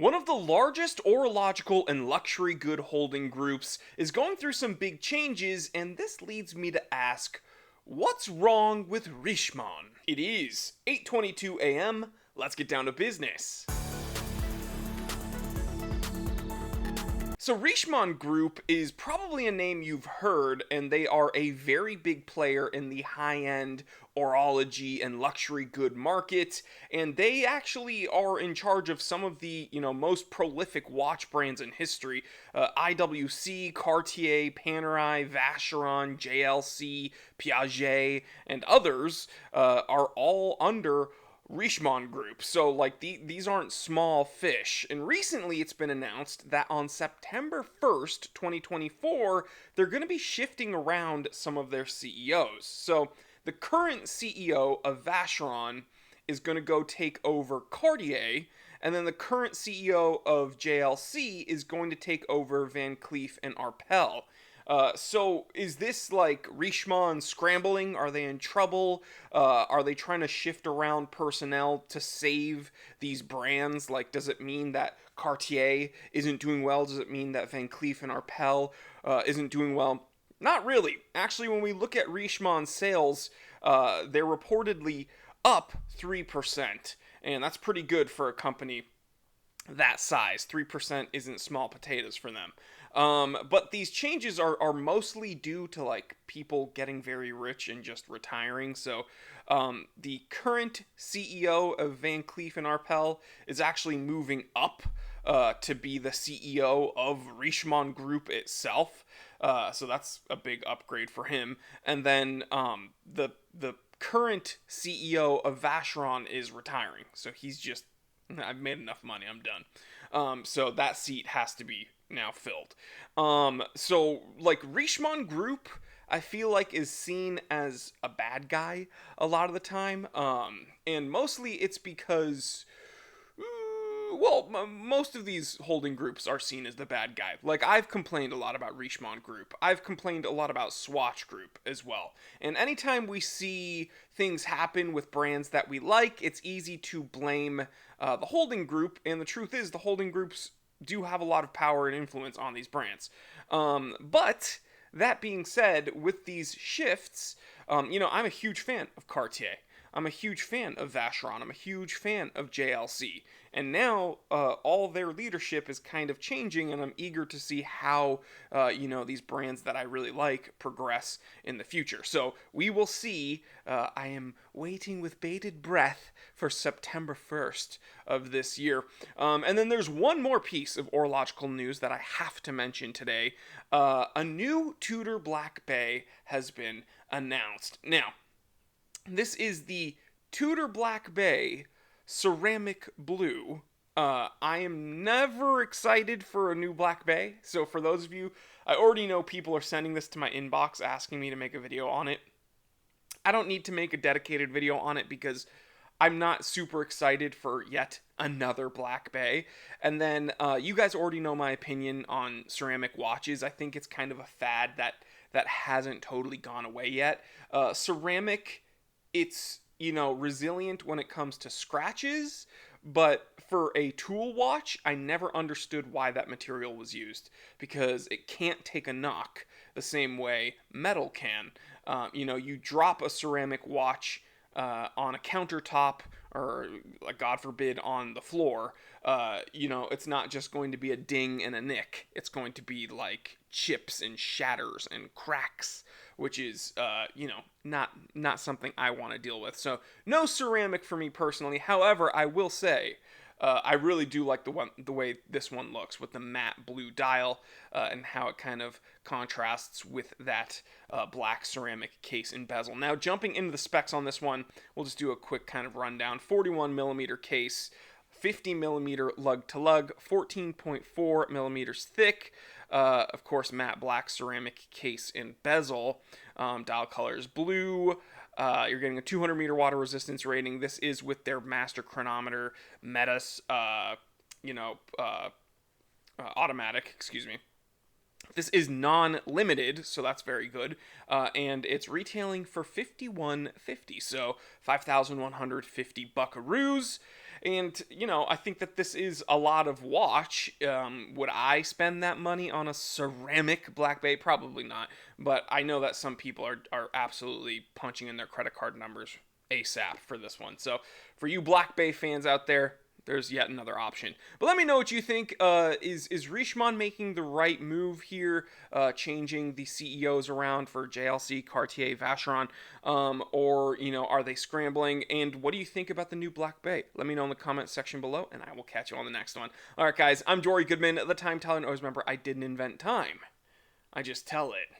One of the largest horological and luxury good holding groups is going through some big changes, and this leads me to ask, what's wrong with Richemont? It is 8:22 a.m. Let's get down to business. So Richemont Group is probably a name you've heard, and they are a very big player in the high-end horology and luxury good market, and they actually are in charge of some of the, most prolific watch brands in history. IWC, Cartier, Panerai, Vacheron, JLC, Piaget, and others are all under Richemont Group. So, these aren't small fish. And recently it's been announced that on September 1st, 2024, they're going to be shifting around some of their CEOs. So, the current CEO of Vacheron is going to go take over Cartier, and then the current CEO of JLC is going to take over Van Cleef and Arpels. So is this like Richemont scrambling? Are they in trouble? Are they trying to shift around personnel to save these brands? Like, does it mean that Cartier isn't doing well? Does it mean that Van Cleef and Arpels isn't doing well? Not really. Actually, when we look at Richemont's sales, they're reportedly up 3%, and that's pretty good for a company that size. 3% isn't small potatoes for them. But these changes are mostly due to people getting very rich and just retiring. So the current CEO of Van Cleef and Arpels is actually moving up to be the CEO of Richemont Group itself. So that's a big upgrade for him. And then the current CEO of Vacheron is retiring. So he's just, I've made enough money, I'm done. So that seat has to be now filled. So Richemont Group, I feel like is seen as a bad guy a lot of the time. And mostly it's because, most of these holding groups are seen as the bad guy. I've complained a lot about Richemont Group. I've complained a lot about Swatch Group as well. And anytime we see things happen with brands that we like, it's easy to blame the holding group. And the truth is, the holding groups do have a lot of power and influence on these brands. But that being said, with these shifts, I'm a huge fan of Cartier. I'm a huge fan of Vacheron. I'm a huge fan of JLC. And now all their leadership is kind of changing, and I'm eager to see how, these brands that I really like progress in the future. So we will see. I am waiting with bated breath for September 1st of this year. And then there's one more piece of horological news that I have to mention today. A new Tudor Black Bay has been announced. Now, this is the Tudor Black Bay Ceramic Blue. I am never excited for a new Black Bay. So for those of you, I already know people are sending this to my inbox asking me to make a video on it. I don't need to make a dedicated video on it because I'm not super excited for yet another Black Bay. And then you guys already know my opinion on ceramic watches. I think it's kind of a fad that hasn't totally gone away yet. Ceramic, it's resilient when it comes to scratches, but for a tool watch, I never understood why that material was used, because it can't take a knock the same way metal can. You drop a ceramic watch on a countertop, or God forbid on the floor, it's not just going to be a ding and a nick. It's going to be chips and shatters and cracks, which is, not something I want to deal with. So no ceramic for me personally. However, I will say, I really do like the way this one looks with the matte blue dial and how it kind of contrasts with that black ceramic case and bezel. Now, jumping into the specs on this one, we'll just do a quick kind of rundown. 41 millimeter case, 50 millimeter lug to lug, 14.4 millimeters thick. Of course, matte black ceramic case and bezel. Dial color is blue. You're getting a 200 meter water resistance rating. This is with their master chronometer, Metis, automatic, excuse me. This is non-limited, so that's very good, and it's retailing for $51.50, so 5,150 buckaroos. And, I think that this is a lot of watch. Would I spend that money on a ceramic Black Bay? Probably not. But I know that some people are absolutely punching in their credit card numbers ASAP for this one. So for you Black Bay fans out there, there's yet another option. But let me know what you think. Is Richemont making the right move here, changing the CEOs around for JLC, Cartier, Vacheron, or are they scrambling? And what do you think about the new Black Bay? Let me know in the comment section below, and I will catch you on the next one. All right, guys, I'm Jory Goodman, the Time Teller, and always remember, I didn't invent time. I just tell it.